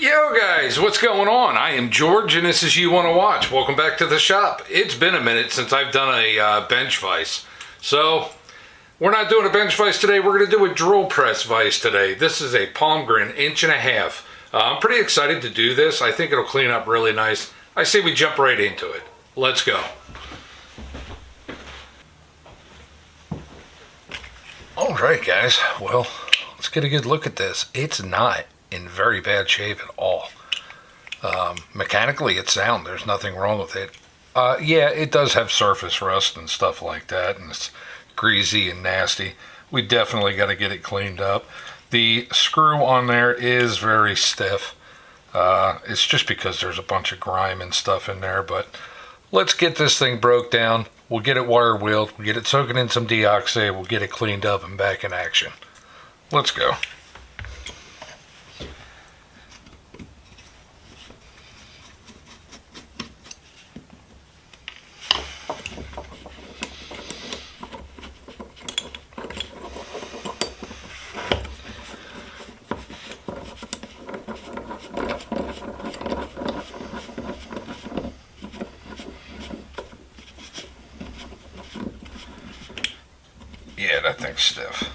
Yo guys, what's going on? I am George and this is You Wanna Watch. Welcome back to the shop. It's been a minute since I've done a bench vise. So, we're not doing a bench vise today, we're gonna do a drill press vise today. This is a Palmgren 1.5 inch. I'm pretty excited to do this. I think it'll clean up really nice. I say we jump right into it. Let's go. Alright guys, well, let's get a good look at this. It's not in very bad shape at all. Mechanically it's sound, there's nothing wrong with it. Yeah, it does have surface rust and stuff like that, and it's greasy and nasty. We definitely got to get it cleaned up. The screw on there is very stiff. It's just because there's a bunch of grime and stuff in there, but let's get this thing broke down. We'll get it wire wheeled, we'll get it soaking in some deoxy, we'll get it cleaned up and back in action. Let's go. Yeah, that thing's stiff.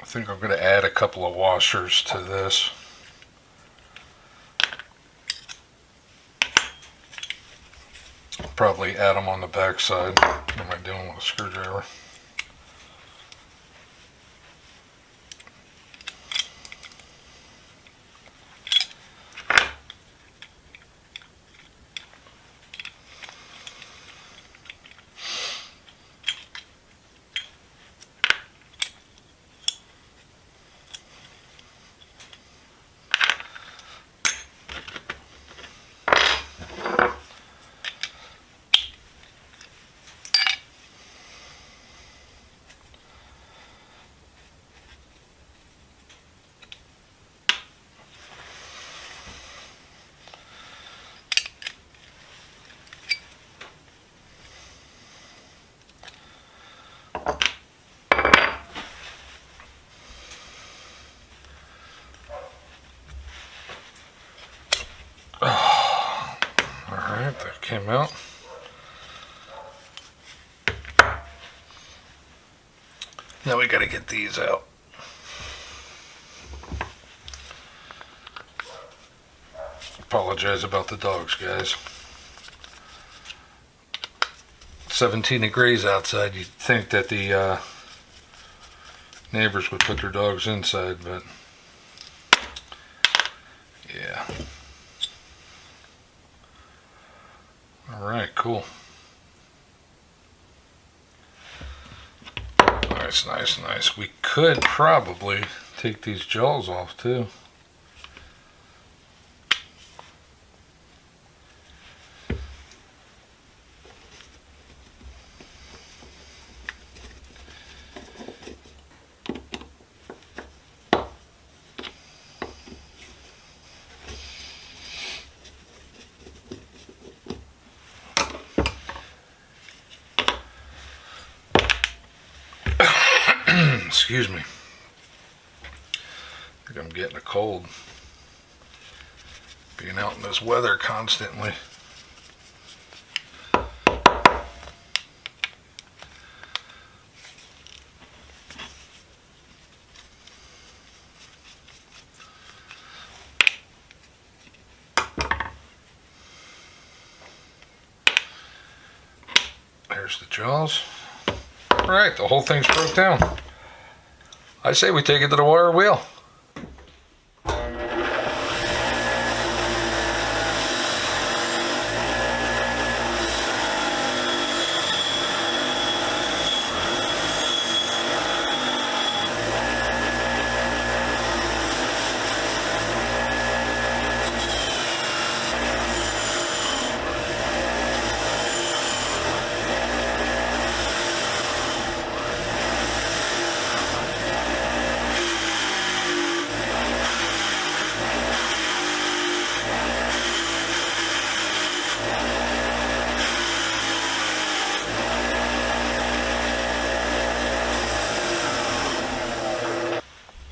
I think I'm going to add a couple of washers to this. Probably add them on the back side. What am I doing with a screwdriver? Alright, that came out. Now we gotta get these out. Apologize about the dogs, guys. 17 degrees outside. You'd think that the neighbors would put their dogs inside, but yeah. Alright, cool. Nice, nice, nice. We could probably take these jaws off too. Excuse me. I think I'm getting a cold. Being out in this weather constantly. There's the jaws. Alright, the whole thing's broke down. I say we take it to the wire wheel.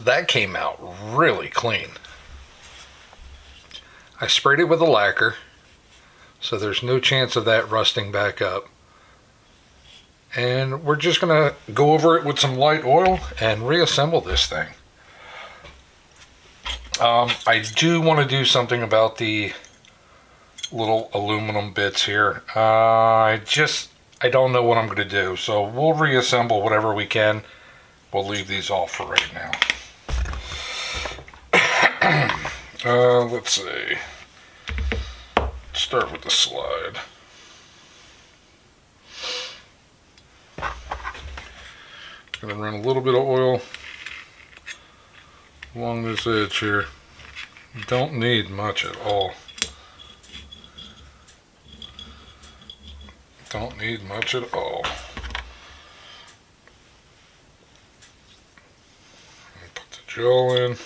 That came out really clean. I sprayed it with a lacquer, so there's no chance of that rusting back up. And we're just going to go over it with some light oil and reassemble this thing. I do want to do something about the little aluminum bits here. I don't know what I'm going to do, so we'll reassemble whatever we can. We'll leave these off for right now. Let's see. Start with the slide. Gonna run a little bit of oil along this edge here. You don't need much at all. Don't need much at all. Put the gel in.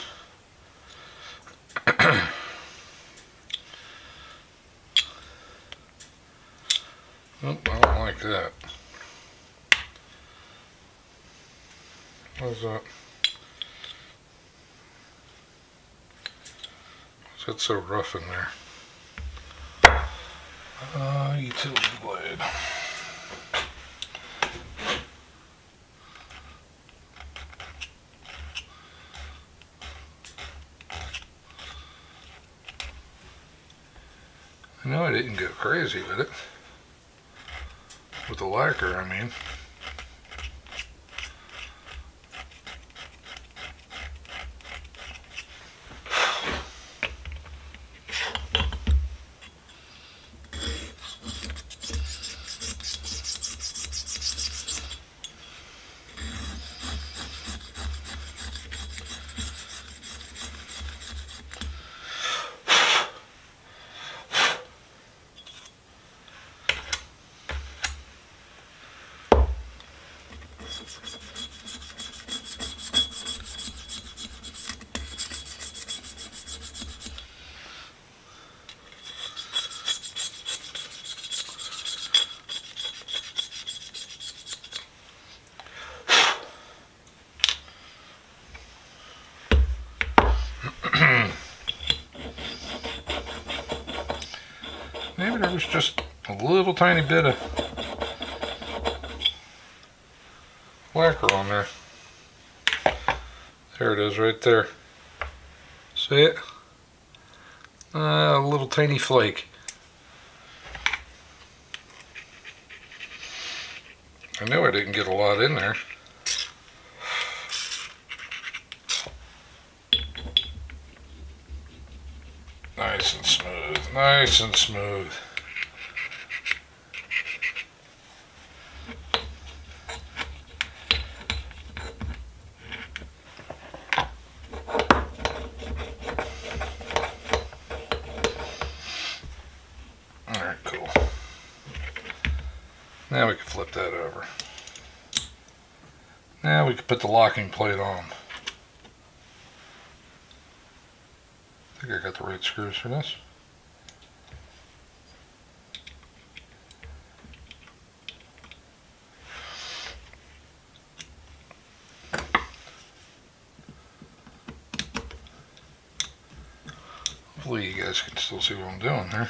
Nope, I don't like that. How's that? Why's that so rough in there? Utility blade. I know I didn't go crazy with it. With the lacquer, I mean. Maybe there was just a little tiny bit of lacquer on there. There it is right there. See it? A little tiny flake. I knew I didn't get a lot in there. Nice and smooth, nice and smooth. Alright, cool. Now we can flip that over. Now we can put the locking plate on. I think I got the right screws for this. Hopefully you guys can still see what I'm doing here.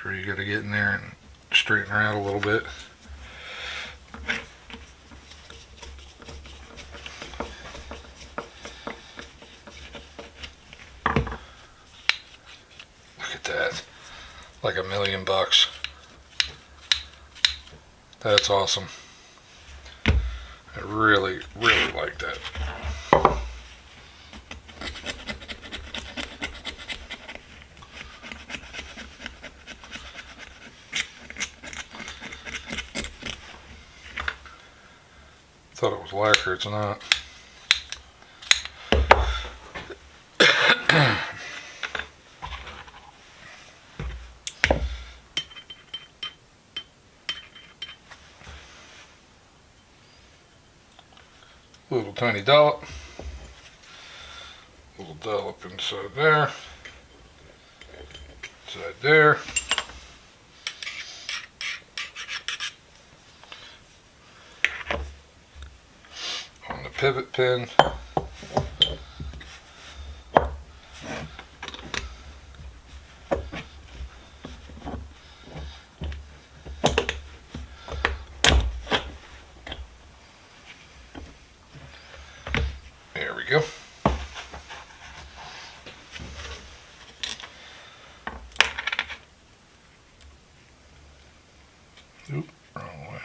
Where you got to get in there and straighten her out a little bit. Look at that. Like $1,000,000. That's awesome. I really, really like that. Thought it was lacquer, it's not. tiny dollop. Little dollop inside there. Inside there. On the pivot pin. There we go. Oop, wrong way.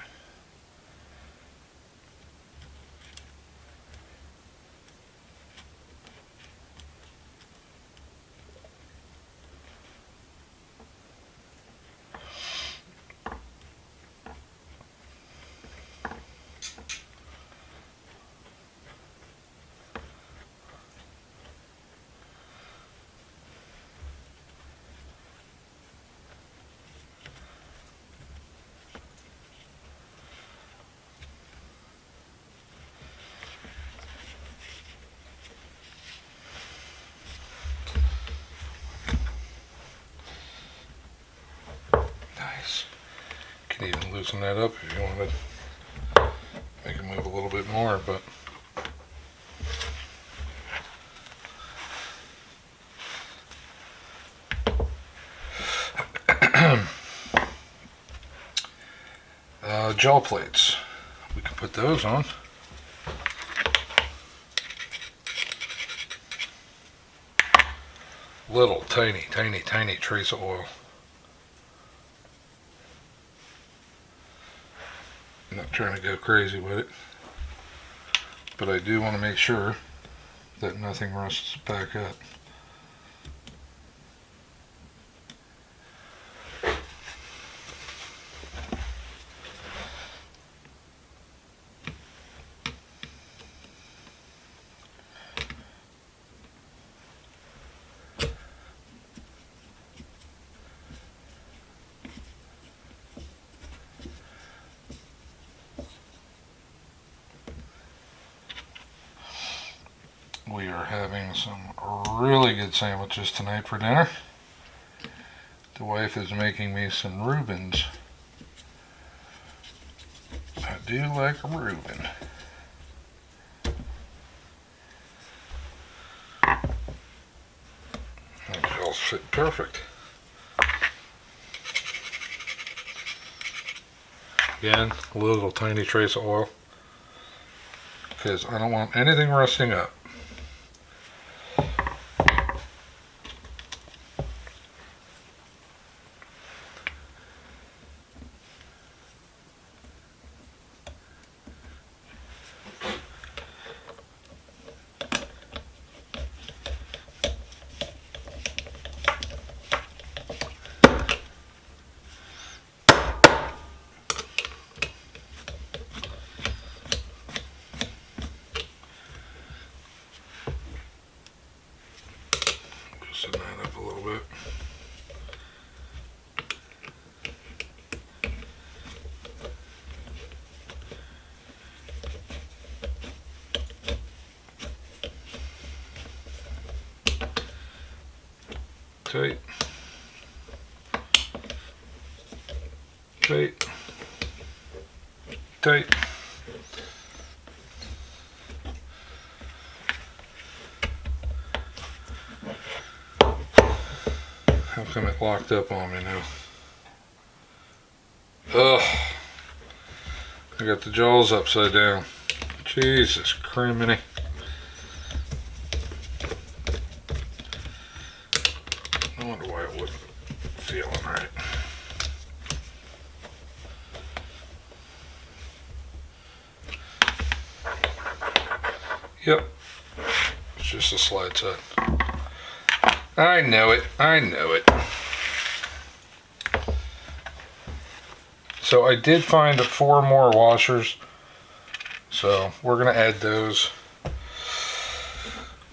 Nice. Can even loosen that up if you wanted. Make it move a little bit more, but jaw plates. We can put those on. Little tiny trace of oil. I'm not trying to go crazy with it, but I do want to make sure that nothing rusts back up. We are having some really good sandwiches tonight for dinner. The wife is making me some Reubens. I do like a Reuben. They all fit perfect. Again, a little tiny trace of oil, because I don't want anything rusting up. Loosen that up a little bit. Tight. Tight. Tight. How come it locked up on me now? Ugh. I got the jaws upside down. Jesus criminy. I wonder why it wasn't feeling right. Yep. It's just a slide set. I know it. I know it. So I did find 4 more washers. So we're going to add those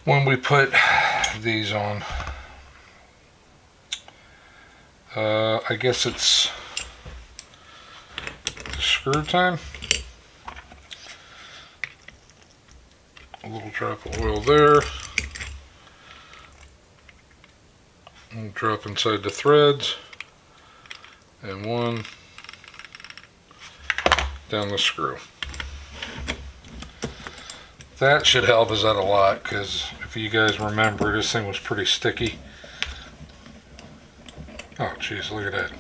when we put these on. I guess it's screw time. A little drop of oil there. And drop inside the threads. And one down the screw. That should help us out a lot, because if you guys remember, this thing was pretty sticky. Oh jeez, look at that.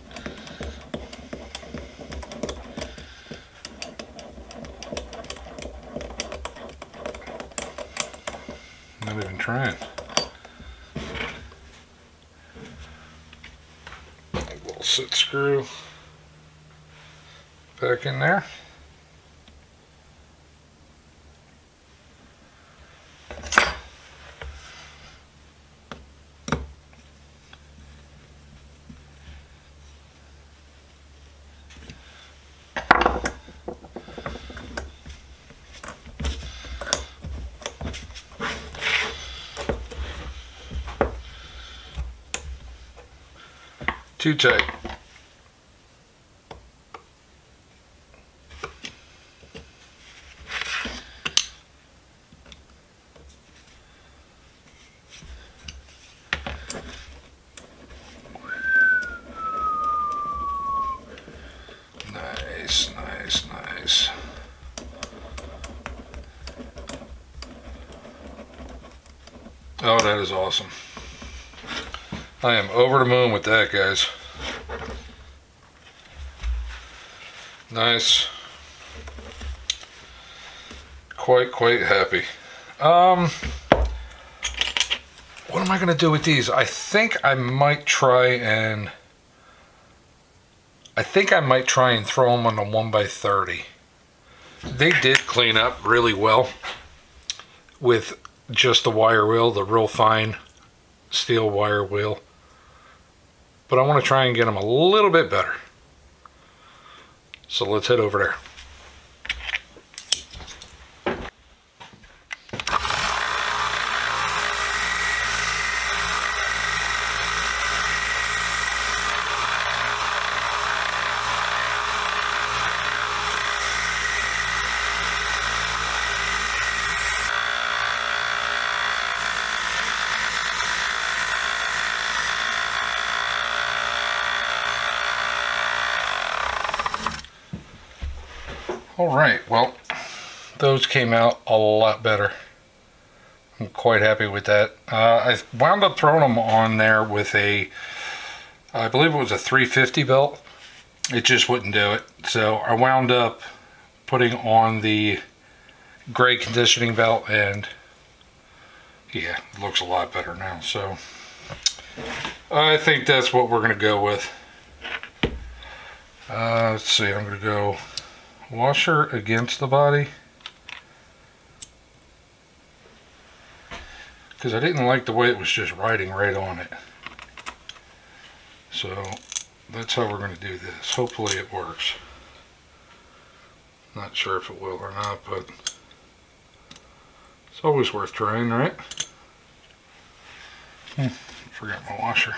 Not even trying. A little sit screw back in there. Too tight. Nice, nice, nice. Oh, that is awesome. I am over the moon with that, guys. Nice. Quite happy. What am I gonna do with these? I think I might try and throw them on the 1x30. They did clean up really well with just the wire wheel, the real fine steel wire wheel. But I want to try and get them a little bit better. So let's head over there. Alright, well, those came out a lot better. I'm quite happy with that. I wound up throwing them on there with a, I believe it was a 350 belt. It just wouldn't do it. So I wound up putting on the gray conditioning belt, and yeah, it looks a lot better now. So I think that's what we're going to go with. Let's see, I'm going to go washer against the body, because I didn't like the way it was just riding right on it. So that's how we're going to do this. Hopefully it works. Not sure if it will or not, but it's always worth trying, right? Forgot my washer.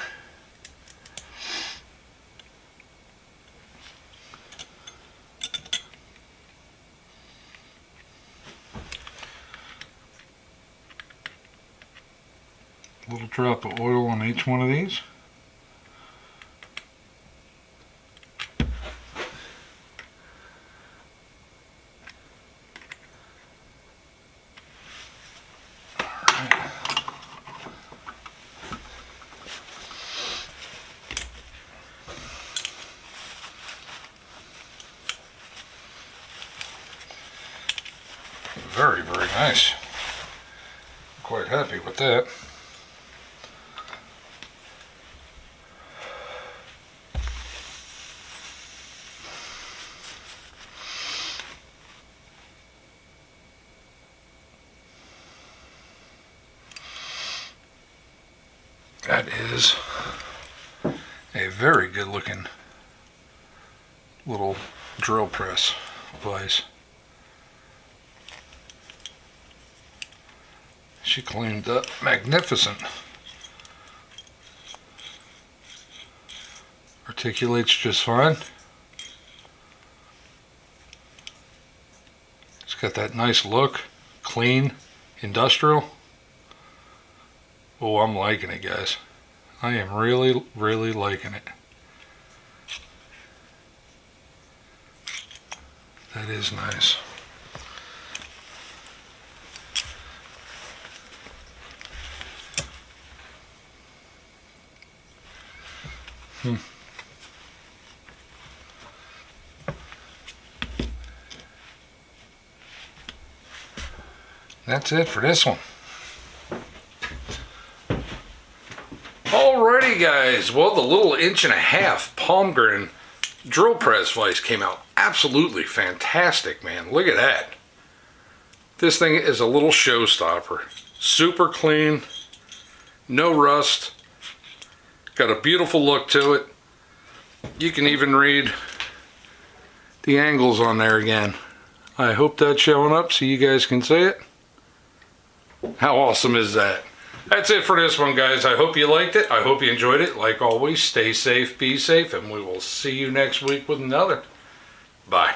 Little drop of oil on each one of these. Very, very nice. Quite happy with that. That is a very good looking little drill press vise. She cleaned up magnificent. Articulates just fine. It's got that nice look, clean, Industrial. Oh, I'm liking it, guys. I am really, really liking it. That is nice. That's it for this one. Alrighty guys, well the little 1.5" Palmgren drill press vise came out absolutely fantastic, man. Look at that. This thing is a little showstopper. Super clean, no rust, got a beautiful look to it. You can even read the angles on there again. I hope that's showing up so you guys can see it. How awesome is that? That's it for this one, guys. I hope you liked it. I hope you enjoyed it. Like always, stay safe, be safe, and we will see you next week with another. Bye.